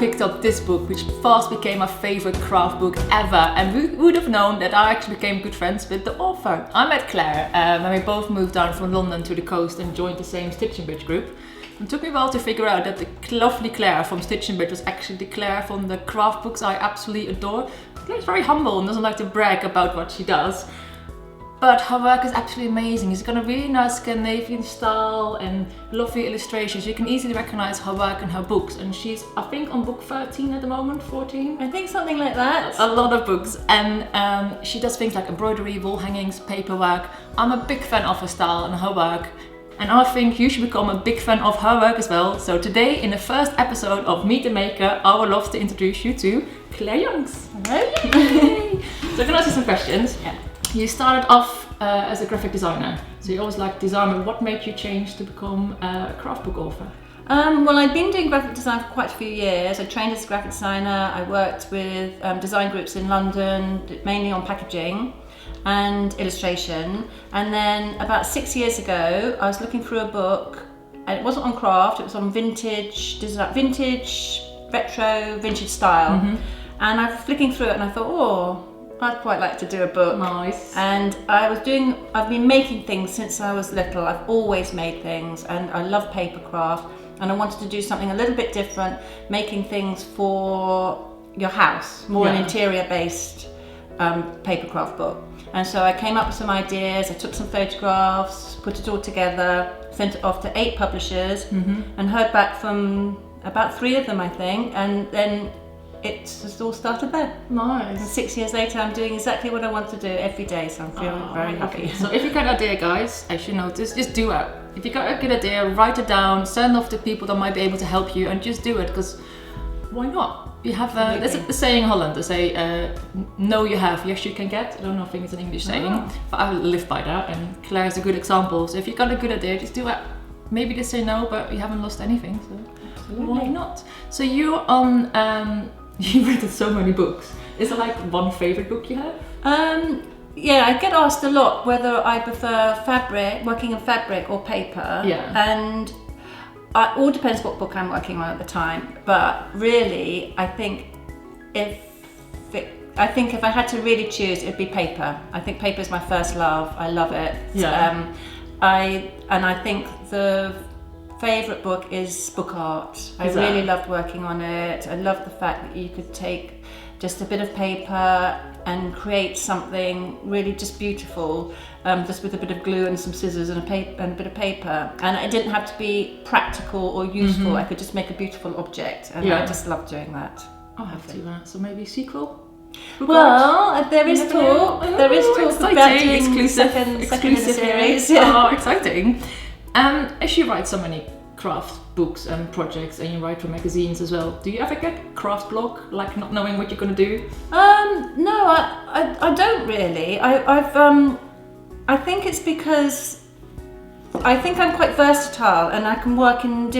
picked up this book, which fast became my favorite craft book ever. And we would have known that I actually became good friends with the author. I met Clare when we both moved down from London to the coast and joined the same Stitch and Bitch group. It took me a while to figure out that the lovely Clare from Stitch and Bitch was actually the Clare from the craft books I absolutely adore. Clare's very humble and doesn't like to brag about what she does. But her work is absolutely amazing. She's got a really nice Scandinavian style and lovely illustrations. You can easily recognize her work in her books. And she's, I think, on book 13 at the moment, 14? I think something like that. A lot of books. And she does things like embroidery, wall hangings, paperwork. I'm a big fan of her style and her work. And I think you should become a big fan of her work as well. So today, in the first episode of Meet the Maker, I would love to introduce you to Clare Youngs. Hello. So I'm gonna ask you some questions. Yeah. You started off as a graphic designer, so you always liked design, but what made you change to become a craft book author? Well, I've been doing graphic design for quite a few years. I trained as a graphic designer. I worked with design groups in London, mainly on packaging and illustration. And then about 6 years ago, I was looking through a book, and it wasn't on craft, it was on vintage design, vintage, retro, vintage style. Mm-hmm. And I was flicking through it and I thought, oh, I'd quite like to do a book. Nice. And I've been making things since I was little. I've always made things and I love paper craft, and I wanted to do something a little bit different, making things for your house, more an interior based paper craft book. And so I came up with some ideas, I took some photographs, put it all together, sent it off to 8 publishers, and heard back from about 3 of them, I think, and then it's just all started there. Nice. And 6 years later, I'm doing exactly what I want to do every day, so I'm feeling very happy. So if you got an idea, guys, as you notice, just do it. If you got a good idea, write it down, send off to people that might be able to help you, and just do it, because why not? You have there's a saying in Holland, they say, no you have, yes you can get. I don't know, I think it's an English saying, but I live by that, and Clare is a good example. So if you got a good idea, just do it. Maybe they say no, but you haven't lost anything, so why not? So you you read so many books. Is there like one favorite book you have? Yeah, I get asked a lot whether I prefer working in fabric or paper. Yeah. And it all depends what book I'm working on at the time. But really, I think if I had to really choose, it'd be paper. I think paper is my first love. I love it. Yeah. I think the favourite book is book art. I really loved working on it. I loved the fact that you could take just a bit of paper and create something really just beautiful, just with a bit of glue and some scissors and a bit of paper. And it didn't have to be practical or useful. I could just make a beautiful object, and I just loved doing that. I'll have to that. So maybe a sequel? Well, there is talk. There is talk about doing exclusive second in the series. Oh, exciting! As you write so many craft books and projects, and you write for magazines as well, do you ever get craft block, like not knowing what you're going to do? No, I don't really. I think it's because I think I'm quite versatile, and I can work in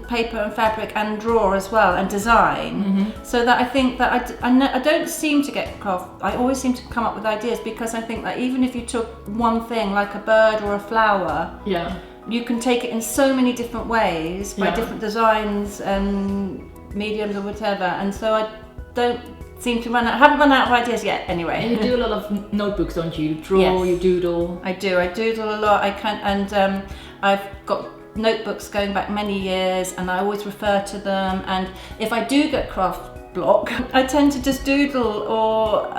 paper and fabric and draw as well, and design. So that I think that I don't seem to get craft. I always seem to come up with ideas, because I think that even if you took one thing like a bird or a flower, you can take it in so many different ways by different designs and mediums or whatever. And so I don't seem to haven't run out of ideas yet anyway. And you do a lot of notebooks, don't you? You draw, you doodle. I doodle a lot. I've got notebooks going back many years, and I always refer to them. And if I do get craft block, I tend to just doodle or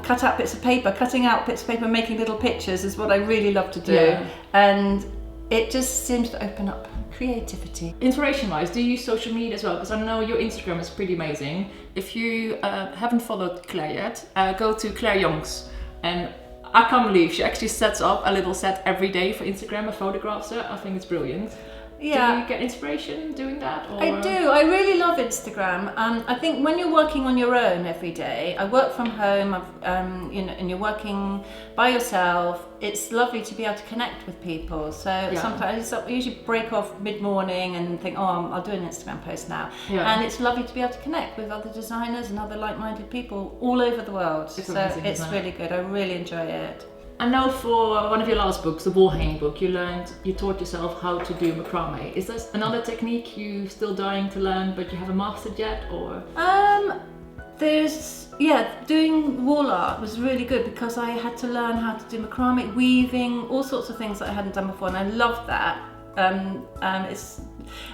cut out bits of paper. Cutting out bits of paper and making little pictures is what I really love to do. And it just seems to open up creativity. Inspiration-wise, do you use social media as well? Because I know your Instagram is pretty amazing. If you haven't followed Clare yet, go to Clare Youngs. And I can't believe she actually sets up a little set every day for Instagram and photographs it. I think it's brilliant. Yeah. Do you get inspiration doing that? Or? I do. I really love Instagram. I think when you're working on your own every day, I work from home, and you're working by yourself, it's lovely to be able to connect with people. So sometimes I usually break off mid-morning and think, I'll do an Instagram post now. Yeah. And it's lovely to be able to connect with other designers and other like-minded people all over the world. It's amazing, it's really good. I really enjoy it. I know for one of your last books, the wall hanging book, you taught yourself how to do macrame. Is this another technique you still dying to learn, but you haven't mastered yet, or? Doing wall art was really good because I had to learn how to do macrame, weaving, all sorts of things that I hadn't done before, and I loved that.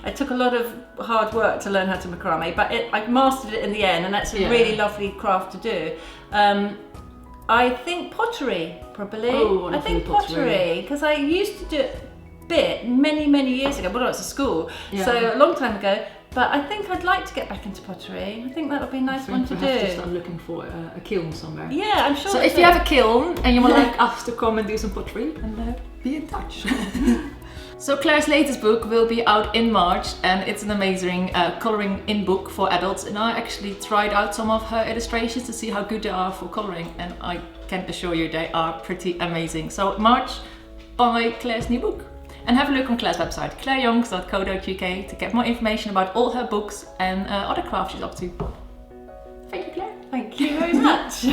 It took a lot of hard work to learn how to macrame, but I mastered it in the end, and that's a really lovely craft to do. I think pottery, probably. Oh, I think pottery, because I used to do it a bit many years ago, when I was at school, so a long time ago. But I think I'd like to get back into pottery. I think that would be a nice one to do. I have to start looking for a kiln somewhere. Yeah, I'm sure. So if you have a kiln and you would like us to come and do some pottery, and be in touch. So Claire's latest book will be out in March, and it's an amazing colouring in book for adults. And I actually tried out some of her illustrations to see how good they are for colouring, and I can assure you they are pretty amazing. So March, buy Claire's new book. And have a look on Claire's website, clareyoungs.co.uk, to get more information about all her books and other crafts she's up to. Thank you, Claire. Thank you very much.